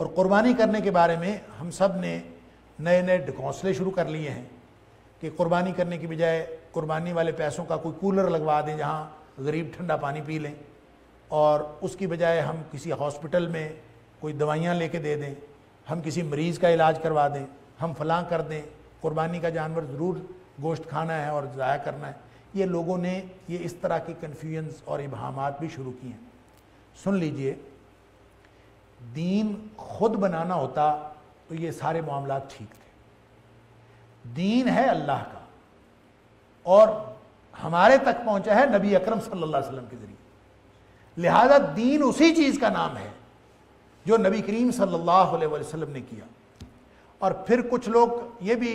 और क़ुरबानी करने के बारे में हम सब ने नए नए ढकोंसले शुरू कर लिए हैं कि क़ुरबानी करने की बजाय क़ुरबानी वाले पैसों का कोई कूलर लगवा दें जहाँ गरीब ठंडा पानी पी लें, और उसकी बजाय हम किसी हॉस्पिटल में कोई दवाइयाँ लेके दे दें, हम किसी मरीज़ का इलाज करवा दें, हम फलां कर दें, क़ुरबानी का जानवर ज़रूर गोश्त खाना है और ज़ाया करना है। ये लोगों ने ये इस तरह की कन्फ्यूजन्स और इबहामात भी शुरू किए हैं। सुन लीजिए, दीन खुद बनाना होता तो ये सारे मामलात ठीक थे। दीन है अल्लाह का और हमारे तक पहुंचा है नबी अकरम सल्लल्लाहु अलैहि वसल्लम के जरिए, लिहाजा दीन उसी चीज़ का नाम है जो नबी करीम सल्लल्लाहु अलैहि वसल्लम ने किया। और फिर कुछ लोग ये भी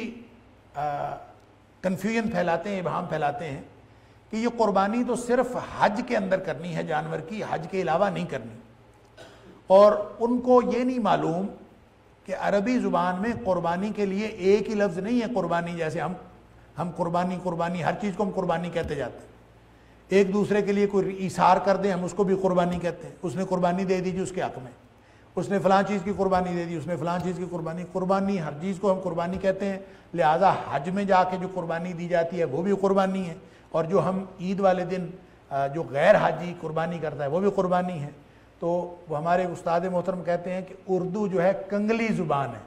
कन्फ्यूजन फैलाते हैं, इबहाम फैलाते हैं कि ये क़ुरबानी तो सिर्फ हज के अंदर करनी है जानवर की, हज के अलावा नहीं करनी। और उनको ये नहीं मालूम कि अरबी ज़ुबान में क़ुरबानी के लिए एक ही लफ्ज़ नहीं है क़ुरबानी। जैसे हम क़ुरबानी हर चीज़ को हम क़ुरबानी कहते जाते हैं। एक दूसरे के लिए कोई इसार कर दें हम उसको भी क़ुरबानी कहते हैं। उसने क़ुरबानी दे दी जी उसके हक़ में, उसने फ़लाँ चीज़ की क़ुरबानी दे दी, उसने फ़लाँ चीज़ की क़ुरबानी हर चीज़ को हम क़ुरबानी कहते हैं। लिहाजा हज में जाके जो क़ुरबानी दी जाती है वो भी क़ुरबानी है, और जो हम ईद वाले दिन जो गैर हाजी क़ुरबानी करता है वो भी क़ुरबानी है। तो वो हमारे उस्ताद मोहतरम कहते हैं कि उर्दू जो है कंगली ज़ुबान है,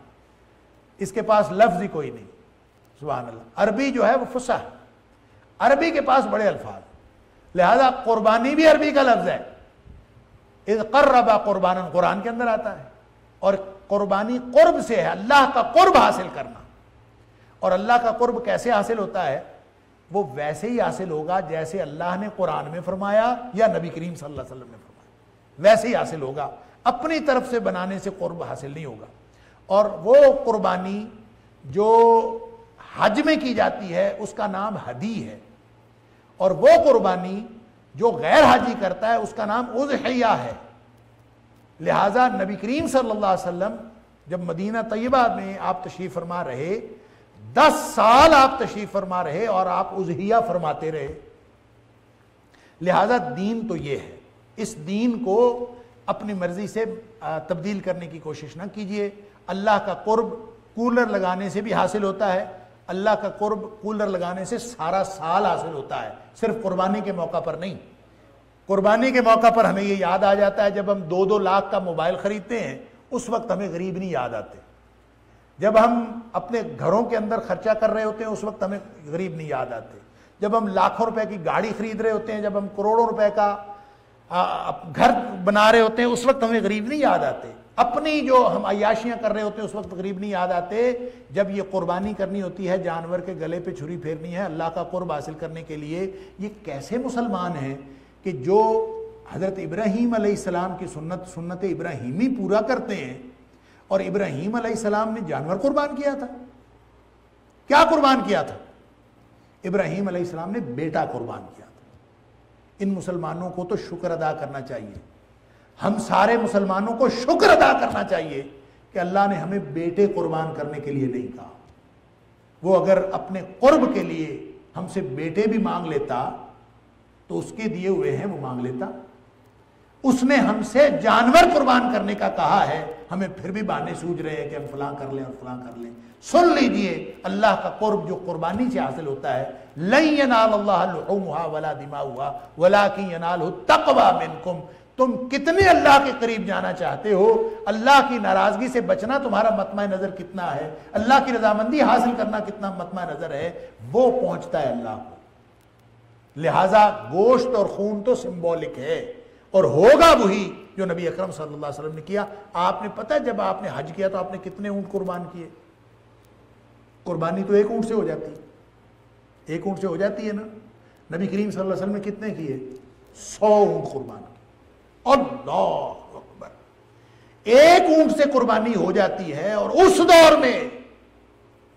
इसके पास लफ्ज़ ही कोई नहीं। सुभान अल्लाह। अरबी जो है वो फुसा है, अरबी के पास बड़े अल्फाज, लिहाजा क़ुरबानी भी अरबी का लफ्ज़ है। इज़ क़र्रबा क़ुरबानन कुरान के अंदर आता है। और क़ुरबानी क़ुर्ब से है, अल्लाह का क़ुर्ब हासिल करना। और अल्लाह का क़ुर्ब कैसे हासिल होता है? वो वैसे ही हासिल होगा जैसे अल्लाह ने कुरान में फरमाया या नबी करीम सल्लल्लाहु अलैहि वसल्लम ने फरमाया, वैसे ही हासिल होगा। अपनी तरफ से बनाने से क़ुर्ब हासिल नहीं होगा। और वो क़ुरबानी जो हज में की जाती है उसका नाम हदी है, और वो क़ुरबानी जो गैर हाजी करता है उसका नाम उज़हिया है। लिहाजा नबी करीम सल्लल्लाहु अलैहि वसल्लम जब मदीना तैयबा में आप तशरीफ़ फरमा रहे, 10 साल आप तशरीफ़ फरमा रहे और आप उज़हिया फरमाते रहे। लिहाजा दीन तो ये है, इस दीन को अपनी मर्जी से तब्दील करने की कोशिश ना कीजिए। अल्लाह का क़ुर्ब कूलर लगाने से भी हासिल होता है, अल्लाह का क़ुर्ब कूलर लगाने से सारा साल हासिल होता है, सिर्फ कुर्बानी के मौका पर नहीं। कुर्बानी के मौका पर हमें ये याद आ जाता है जब हम 2-2 लाख का मोबाइल ख़रीदते हैं, उस वक्त हमें गरीब नहीं याद आते। जब हम अपने घरों के अंदर खर्चा कर रहे होते हैं उस वक्त हमें गरीब नहीं याद आते। जब हम लाखों रुपए की गाड़ी खरीद रहे होते हैं, जब हम करोड़ों रुपए का घर बना रहे होते हैं, उस वक्त हमें गरीब नहीं याद आते। अपनी जो हम अय्याशियां कर रहे होते हैं उस वक्त गरीब नहीं याद आते। जब ये कुर्बानी करनी होती है, जानवर के गले पे छुरी फेरनी है अल्लाह का कुर्ब हासिल करने के लिए, ये कैसे मुसलमान हैं कि जो हज़रत इब्राहीम अलैहिस्सलाम की सुन्नत इब्राहीमी पूरा करते हैं। और इब्राहीम अलैहिस्सलाम ने जानवर कुर्बान किया था। क्या कुर्बान किया था? इब्राहीम अलैहिस्सलाम ने बेटा कुर्बान किया था। इन मुसलमानों को तो शुक्र अदा करना चाहिए, हम सारे मुसलमानों को शुक्र अदा करना चाहिए कि अल्लाह ने हमें बेटे कुर्बान करने के लिए नहीं कहा। वो अगर अपने कुर्ब के लिए हमसे बेटे भी मांग लेता तो उसके दिए हुए हैं वो मांग लेता। उसने हमसे जानवर कुर्बान करने का कहा है, हमें फिर भी बहाने सूझ रहे हैं कि हम फलां कर लें और फलां कर लें। सुन लीजिए, अल्लाह का कुर्ब जो कुर्बानी से हासिल होता है, लन यनालल्लाह लुहुमुहा वला दिमाउहा वलाकिन यनालहु तक़वा मिनकुम। तुम कितने अल्लाह के करीब जाना चाहते हो, अल्लाह की नाराजगी से बचना तुम्हारा मतमा नजर कितना है, अल्लाह की रजामंदी हासिल करना कितना मतमा नजर है, वो पहुंचता है अल्लाह को। लिहाजा गोश्त और खून तो सिंबॉलिक है और होगा वही जो नबी अकरम सल्लल्लाहु अलैहि वसल्लम ने किया। आपने पता है जब आपने हज किया तो आपने कितने ऊंट कुर्बान किए? कुर्बानी तो एक ऊंट से हो जाती है, एक ऊंट से हो जाती है ना। नबी करीम सल्लल्लाहु अलैहि वसल्लम ने कितने किए? 100 ऊंट कुर्बान किए। अल्लाह अकबर। एक ऊंट से कुर्बानी हो जाती है, और उस दौर में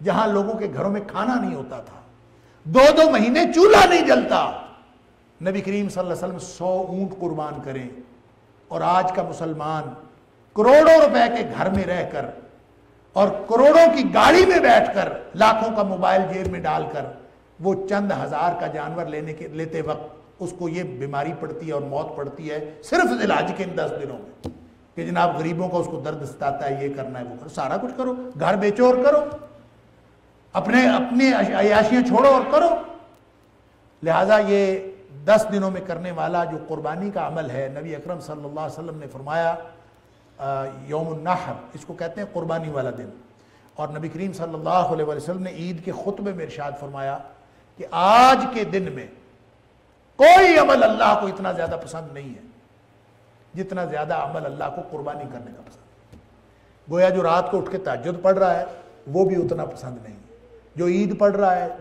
जहां लोगों के घरों में खाना नहीं होता था, 2-2 महीने चूल्हा नहीं जलता, नबी करीम सल्लल्लाहु अलैहि वसल्लम 100 ऊंट कुर्बान करें। और आज का मुसलमान करोड़ों रुपए के घर में रहकर और करोड़ों की गाड़ी में बैठकर, लाखों का मोबाइल जेब में डालकर, वो चंद हजार का जानवर लेते वक्त उसको ये बीमारी पड़ती है और मौत पड़ती है सिर्फ ज़िलहज के इन 10 दिनों में। कि जनाब गरीबों का उसको दर्द सताता है, ये करना है वो करो, सारा कुछ करो, घर बेचो और करो, अपनी अयाशियां छोड़ो और करो। लिहाजा ये 10 दिनों में करने वाला जो कुर्बानी का अमल है, नबी अकरम सल्लल्लाहु अलैहि वसल्लम ने फरमाया यौमुन नहर, इसको कहते हैं कुर्बानी वाला दिन। और नबी करीम सल्लल्लाहु अलैहि वसल्लम ने ईद के खुतबे में इरशाद फरमाया कि आज के दिन में कोई अमल अल्लाह को इतना ज्यादा पसंद नहीं है जितना ज्यादा अमल अल्लाह को कुर्बानी करने का पसंद है। गोया जो रात को उठ के तहज्जुद पढ़ रहा है वो भी उतना पसंद नहीं है, जो ईद पढ़ रहा है,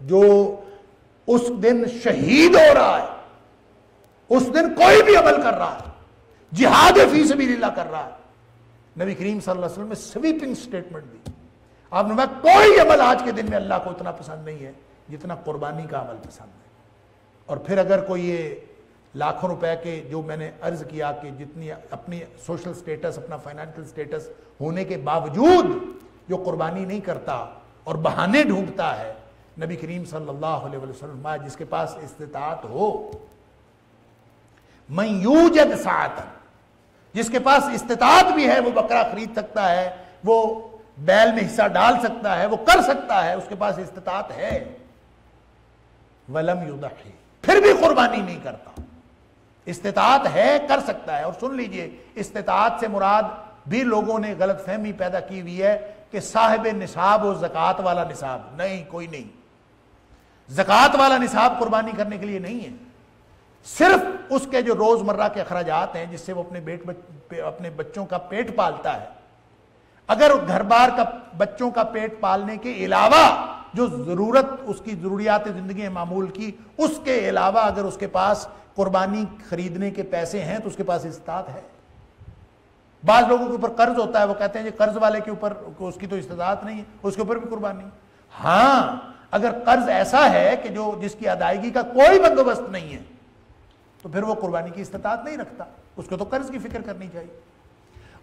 जो उस दिन शहीद हो रहा है, उस दिन कोई भी अमल कर रहा है, जिहाद फी सबीलिल्लाह कर रहा है। नबी करीम सल्लल्लाहु अलैहि वसल्लम ने स्वीपिंग स्टेटमेंट दी, आपने कहा कोई अमल आज के दिन में अल्लाह को इतना पसंद नहीं है जितना कुर्बानी का अमल पसंद है। और फिर अगर कोई ये लाखों रुपए के, जो मैंने अर्ज किया कि जितनी अपनी सोशल स्टेटस, अपना फाइनेंशियल स्टेटस होने के बावजूद जो कुर्बानी नहीं करता और बहाने ढूंढता है, नबी करीम सल्लल्लाहु अलैहि वसल्लम जिसके पास इस्तिताअत हो, मन यूजद साअतन, जिसके पास इस्तिताअत भी है, वो बकरा खरीद सकता है, वो बैल में हिस्सा डाल सकता है, वो कर सकता है, उसके पास इस्तिताअत है, वलम युदही, फिर भी कुर्बानी नहीं करता। इस्तिताअत है, कर सकता है। और सुन लीजिए, इस्तिताअत से मुराद भी लोगों ने गलत फहमी पैदा की हुई है कि साहिब निसाब और ज़कात वाला निसाब, नहीं, कोई नहीं। ज़कात वाला निसाब कुर्बानी करने के लिए नहीं है, सिर्फ उसके जो रोजमर्रा के अखराजात हैं जिससे वो अपने बच्चों का पेट पालता है, अगर घर बार का बच्चों का पेट पालने के अलावा जो जरूरत, उसकी जरूरियात जिंदगी मामूल की, उसके अलावा अगर उसके पास कुर्बानी खरीदने के पैसे हैं तो उसके पास इस्तिताअत है। बाज लोगों के ऊपर कर्ज होता है, वो कहते हैं कि कर्ज वाले के ऊपर उसकी तो इस्तिताअत नहीं है, उसके ऊपर भी कुर्बानी। हाँ, अगर कर्ज ऐसा है कि जो जिसकी अदायगी का कोई बंदोबस्त नहीं है तो फिर वो कुर्बानी की इस्तिताअत नहीं रखता, उसको तो कर्ज की फिक्र करनी चाहिए।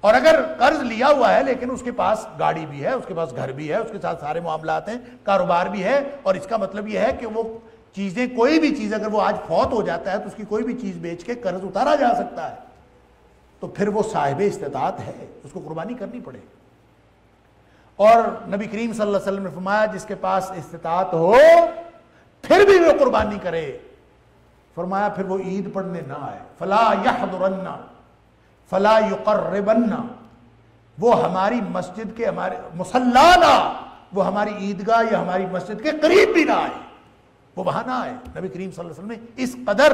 और अगर कर्ज लिया हुआ है लेकिन उसके पास गाड़ी भी है, उसके पास घर भी है, उसके साथ सारे मामलात हैं, कारोबार भी है, और इसका मतलब यह है कि वो चीजें, कोई भी चीज अगर वो आज फौत हो जाता है तो उसकी कोई भी चीज बेच के कर्ज उतारा जा सकता है, तो फिर वो साहिब इस्तिताअत है, उसको कुर्बानी करनी पड़ेगी। और नबी करीम सल्लल्लाहु अलैहि वसल्लम ने फरमाया जिसके पास इस्तिताअत हो फिर भी वो कुर्बानी करे, फरमाया फिर वो ईद पढ़ने ना आए, फला यहदुरन्ना फला युकर्रिबन्ना, वो हमारी मस्जिद के, हमारे मुसल्लाना, वो हमारी ईदगाह या हमारी मस्जिद के करीब भी ना आए, वो वहां ना आए। नबी करीम सल्लल्लाहु अलैहि वसल्लम ने इस कदर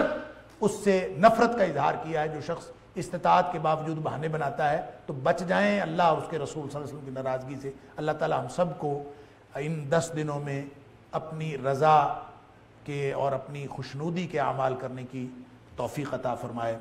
उससे नफरत का इजहार किया है। जो शख्स इस्तिताअत के बावजूद बहाने बनाता है तो बच जाएं अल्लाह और उसके रसूल सल्लल्लाहु अलैहि वसल्लम की नाराजगी से। अल्लाह ताला हम सबको इन 10 दिनों में अपनी रज़ा के और अपनी खुशनुदी के अमाल करने की तौफीक अता फरमाए।